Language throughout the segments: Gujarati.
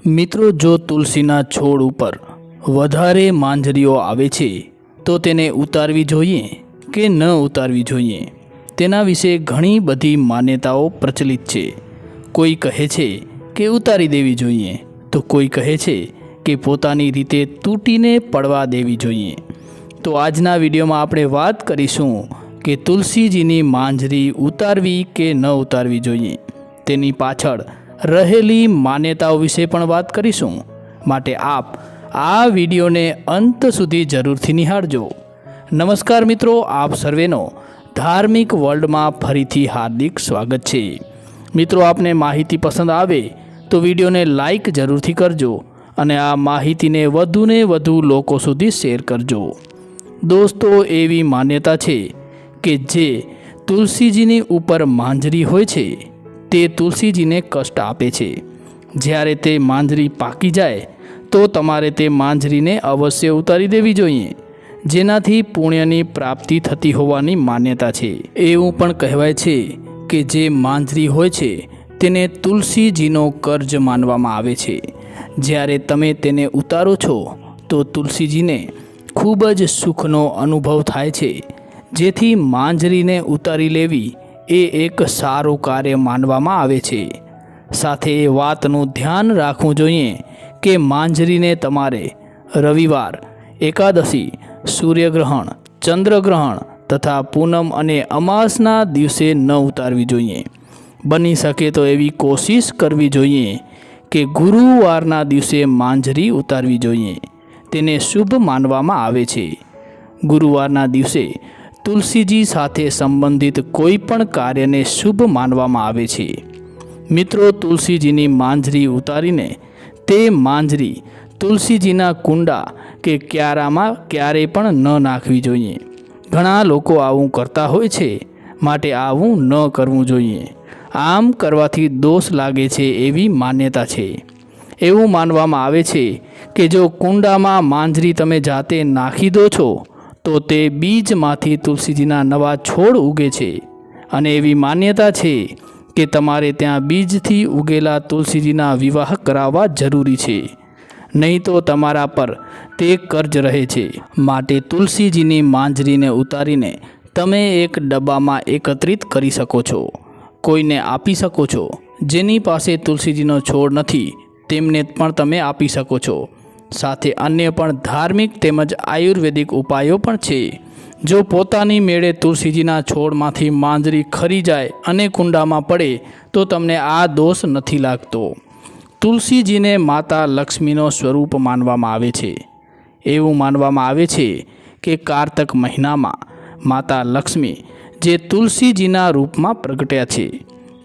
મિત્રો, જો તુલસીના છોડ ઉપર વધારે માંજરીઓ આવે છે તો તેને ઉતારવી જોઈએ કે ન ઉતારવી જોઈએ, તેના વિશે ઘણી બધી માન્યતાઓ પ્રચલિત છે। કોઈ કહે છે કે ઉતારી દેવી જોઈએ તો કોઈ કહે છે કે પોતાની રીતે તૂટીને પડવા દેવી જોઈએ। તો આજના વિડીયોમાં આપણે વાત કરીશું કે તુલસીજીની માંજરી ઉતારવી કે ન ઉતારવી જોઈએ, તેની પાછળ રહેલી માન્યતાઓ વિશે પણ વાત કરીશું। માટે આપ આ વિડીયોને અંત સુધી જરૂરથી નિહાળજો। નમસ્કાર મિત્રો, આપ સર્વેનો ધાર્મિક વર્લ્ડમાં ફરીથી હાર્દિક સ્વાગત છે। મિત્રો, આપને માહિતી પસંદ આવે તો વિડીયોને લાઈક જરૂરથી કરજો અને આ માહિતીને વધુને વધુ લોકો સુધી શેર કરજો। દોસ્તો, એવી માન્યતા છે કે જે તુલસીજીની ઉપર માંજરી હોય છે તે તુલસીજીને કષ્ટ આપે છે। જ્યારે તે માંજરી પાકી જાય તો તમારે તે માંજરીને અવશ્ય ઉતારી દેવી જોઈએ, જેનાથી પુણ્યની પ્રાપ્તિ થતી હોવાની માન્યતા છે। એવું પણ કહેવાય છે કે જે માંજરી હોય છે તેને તુલસીજીનો કર્જ માનવામાં આવે છે। જ્યારે તમે તેને ઉતારો છો તો તુલસીજીને ખૂબ જ સુખનો અનુભવ થાય છે, જેથી માંજરીને ઉતારી લેવી એ એક સારું કાર્ય માનવામાં આવે છે। સાથે એ વાતનું ધ્યાન રાખવું જોઈએ કે માંજરીને તમારે રવિવાર, એકાદશી, સૂર્યગ્રહણ, ચંદ્રગ્રહણ તથા પૂનમ અને અમાસના દિવસે ન ઉતારવી જોઈએ। બની શકે તો એવી કોશિશ કરવી જોઈએ કે ગુરુવારના દિવસે માંજરી ઉતારવી જોઈએ, તેને શુભ માનવામાં આવે છે। ગુરુવારના દિવસે તુલસીજી સાથે સંબંધિત કોઈ પણ કાર્યને શુભ માનવામાં આવે છે। મિત્રો, તુલસીજીની માંજરી ઉતારીને તે માંજરી તુલસીજીના કુંડા કે ક્યારામાં ક્યારેય પણ ન નાખવી જોઈએ। ઘણા લોકો આવું કરતા હોય છે, માટે આવું ન કરવું જોઈએ। આમ કરવાથી દોષ લાગે છે એવી માન્યતા છે। એવું માનવામાં આવે છે કે જો કુંડામાં માંજરી તમે જાતે નાખી દો છો તો તે બીજમાંથી તુલસીજીના નવા છોડ ઉગે છે, અને એવી માન્યતા છે કે તમારે ત્યાં બીજથી ઉગેલા તુલસીજીના વિવાહ કરાવવા જરૂરી છે, નહીં તો તમારા પર તે કર્જ રહે છે। માટે તુલસીજીની માંજરીને ઉતારીને તમે એક ડબ્બામાં એકત્રિત કરી શકો છો, કોઈને આપી શકો છો। જેની પાસે તુલસીજીનો છોડ નથી તેમને પણ તમે આપી શકો છો। સાથે અન્ય પણ ધાર્મિક તેમજ આયુર્વેદિક ઉપાયો પણ છે। જો પોતાની મેળે તુલસીજીના છોડમાંથી માંજરી ખરી જાય અને કુંડામાં પડે તો તમને આ દોષ નથી લાગતો। તુલસીજીને માતા લક્ષ્મીનો સ્વરૂપ માનવામાં આવે છે। એવું માનવામાં આવે છે કે કારતક મહિનામાં માતા લક્ષ્મી જે તુલસીજીના રૂપમાં પ્રગટ્યા છે,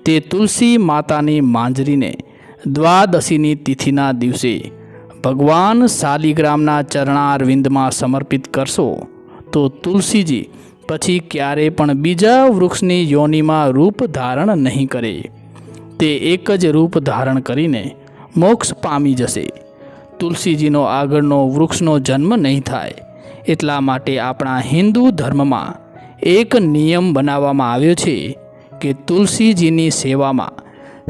તે તુલસી માતાની માંજરીને દ્વાદશીની તિથિના દિવસે ભગવાન શાલિગ્રામના ચરણારવિંદમાં સમર્પિત કરશો તો તુલસીજી પછી ક્યારેય પણ બીજા વૃક્ષની યોનિમાં રૂપ ધારણ નહીં કરે, તે એક જ રૂપ ધારણ કરીને મોક્ષ પામી જશે। તુલસીજીનો આગળનો વૃક્ષનો જન્મ નહીં થાય, એટલા માટે આપણા હિન્દુ ધર્મમાં એક નિયમ બનાવવામાં આવ્યો છે કે તુલસીજીની સેવામાં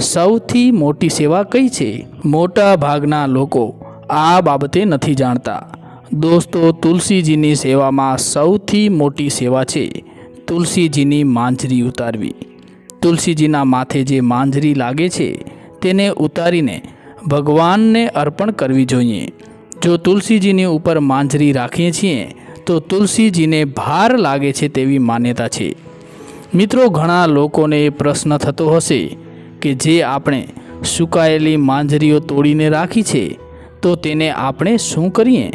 સૌથી મોટી સેવા કઈ છે? મોટા ભાગના લોકો આ બાબતે નથી જાણતા। દોસ્તો, તુલસીજીની સેવામાં સૌથી મોટી સેવા છે તુલસીજીની માંજરી ઉતારવી। તુલસીજીના માથે જે માંજરી લાગે છે તેને ઉતારીને ભગવાનને અર્પણ કરવી જોઈએ। જો તુલસીજીની ઉપર માંજરી રાખીએ છીએ તો તુલસીજીને ભાર લાગે છે તેવી માન્યતા છે। મિત્રો, ઘણા લોકોને એ પ્રશ્ન થતો હશે કે જે આપણે સુકાયેલી માંજરીઓ તોડીને રાખી છે તો તેને આપણે શું કરીએ?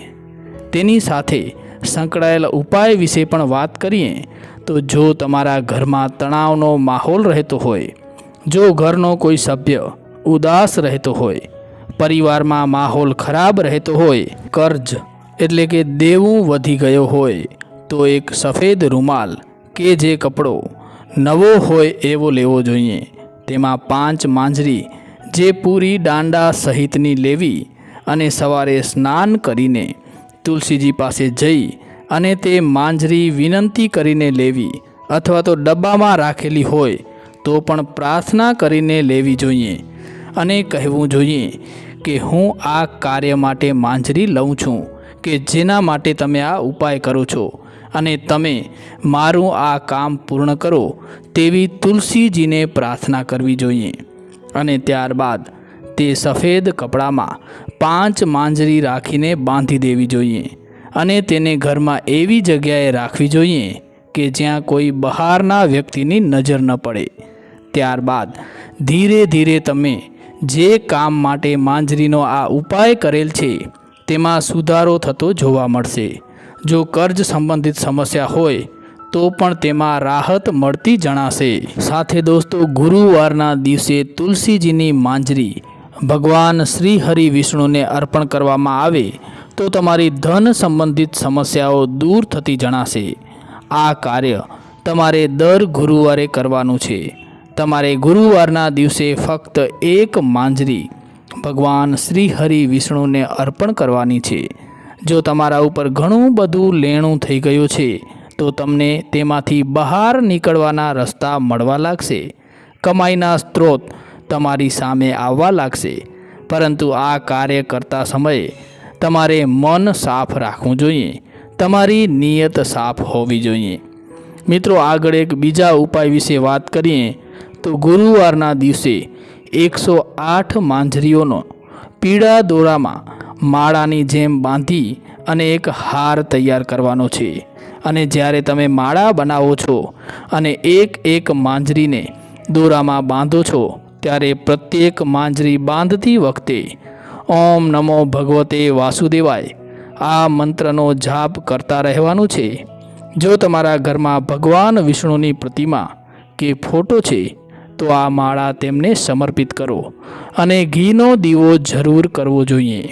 તેની સાથે સંકળાયેલા ઉપાય વિશે પણ વાત કરીએ તો જો તમારા ઘરમાં તણાવનો માહોલ રહેતો હોય, જો ઘરનો કોઈ સભ્ય ઉદાસ રહેતો હોય, પરિવારમાં માહોલ ખરાબ રહેતો હોય, કર્જ એટલે કે દેવું વધી ગયો હોય, તો એક સફેદ રૂમાલ કે જે કપડો નવો હોય એવો લેવો જોઈએ। તેમાં 5 માંજરી જે પૂરી દાંડા સહિતની લેવી અને સવારે સ્નાન કરીને તુલસીજી પાસે જઈ અને તે માંજરી વિનંતી કરીને લેવી, અથવા તો ડબ્બામાં રાખેલી હોય તો પણ પ્રાર્થના કરીને લેવી જોઈએ અને કહેવું જોઈએ કે હું આ કાર્ય માટે માંજરી લઉં છું કે જેના માટે તમે આ ઉપાય કરો છો, અને તમે મારું આ કામ પૂર્ણ કરો તેવી તુલસીજીને પ્રાર્થના કરવી જોઈએ. અને ત્યારબાદ તે સફેદ કપડામાં 5 માંજરી રાખીને બાંધી દેવી જોઈએ અને તેને ઘરમાં એવી જગ્યાએ રાખવી જોઈએ કે જ્યાં કોઈ બહારના વ્યક્તિની નજર ન પડે. ત્યારબાદ ધીરે ધીરે તમે જે કામ માટે માંજરીનો આ ઉપાય કરેલ છે તેમાં સુધારો થતો જોવા મળશે. જો કર્જ સંબંધિત સમસ્યા હોય તો પણ તેમાં રાહત મળતી જણાશે. સાથે દોસ્તો, ગુરુવારના દિવસે તુલસીજીની માંજરી ભગવાન શ્રી હરિ વિષ્ણુને અર્પણ કરવામાં આવે તો તમારી ધન સંબંધિત સમસ્યાઓ દૂર થતી જણાશે. આ કાર્ય તમારે દર ગુરુવારે કરવાનું છે. તમારે ગુરુવારના દિવસે ફક્ત 1 માંજરી ભગવાન શ્રી હરિ વિષ્ણુને અર્પણ કરવાની છે. જો તમારા ઉપર ઘણું બધું લેણું થઈ ગયું છે તો તમને તેમાંથી બહાર નીકળવાના રસ્તા મળવા લાગશે. કમાઈના સ્ત્રોત તમારી સામે આવવા લાગશે. પરંતુ આ કાર્ય કરતા સમયે તમારે મન સાફ રાખવું જોઈએ. તમારી નિયત સાફ હોવી જોઈએ. મિત્રો, આગળ એક બીજા ઉપાય વિશે વાત કરીએ તો ગુરુવારના દિવસે 108 માંજરીઓનો પીળા દોરામાં માળાની જેમ બાંધી અને એક હાર તૈયાર કરવાનો છે. અને જ્યારે તમે માળા બનાવો છો અને એક માંજરીને દોરામાં બાંધો છો ત્યારે પ્રત્યેક માંજરી બાંધતી વખતે ઓમ નમો ભગવતે વાસુદેવાય આ મંત્રનો જાપ કરતા રહેવાનું છે. જો તમારા ઘરમાં ભગવાન વિષ્ણુની પ્રતિમા કે ફોટો છે તો આ માળા તેમને સમર્પિત કરો અને ઘીનો દીવો જરૂર કરવો જોઈએ.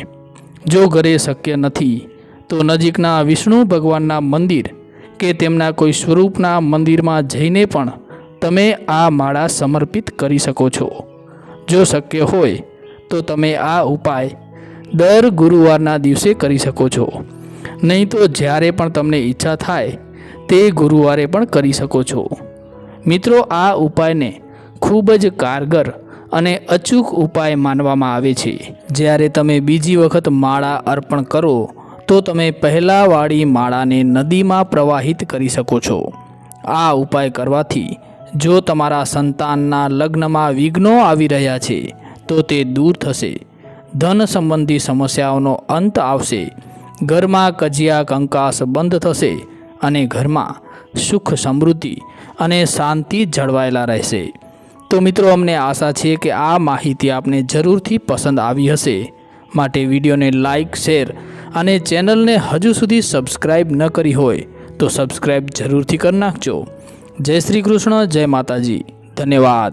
જો ઘરે શક્ય નથી તો નજીકના વિષ્ણુ ભગવાનના મંદિર કે તેમના કોઈ સ્વરૂપના મંદિરમાં જઈને પણ તમે આ માળા સમર્પિત કરી શકો છો. જો શક્ય હોય તો તમે આ ઉપાય દર ગુરુવારના દિવસે કરી શકો છો. નહીં તો જ્યારે પણ તમને ઈચ્છા થાય તે ગુરુવારે પણ કરી શકો છો. મિત્રો, આ ઉપાયને ખૂબ જ કારગર અને અચૂક ઉપાય માનવામાં આવે છે. જ્યારે તમે બીજી વખત માળા અર્પણ કરો તો તમે પહેલાંવાળી માળાને નદીમાં પ્રવાહિત કરી શકો છો. આ ઉપાય કરવાથી જો તમારા સંતાનના લગ્નમાં વિઘ્નો આવી રહ્યા છે તો તે દૂર થશે. ધન સંબંધી સમસ્યાઓનો અંત આવશે. ઘરમાં કજિયા કંકાસ બંધ થશે અને ઘરમાં સુખ, સમૃદ્ધિ અને શાંતિ જળવાયેલા રહેશે. તો મિત્રો, અમને આશા છે કે આ માહિતી આપને જરૂરથી પસંદ આવી હશે. માટે વિડીયોને લાઇક, શેર અને ચેનલને હજુ સુધી સબસ્ક્રાઈબ ન કરી હોય તો સબસ્ક્રાઈબ જરૂરથી કરી નાખજો. જય શ્રી કૃષ્ણ, જય માતાજી, ધન્યવાદ.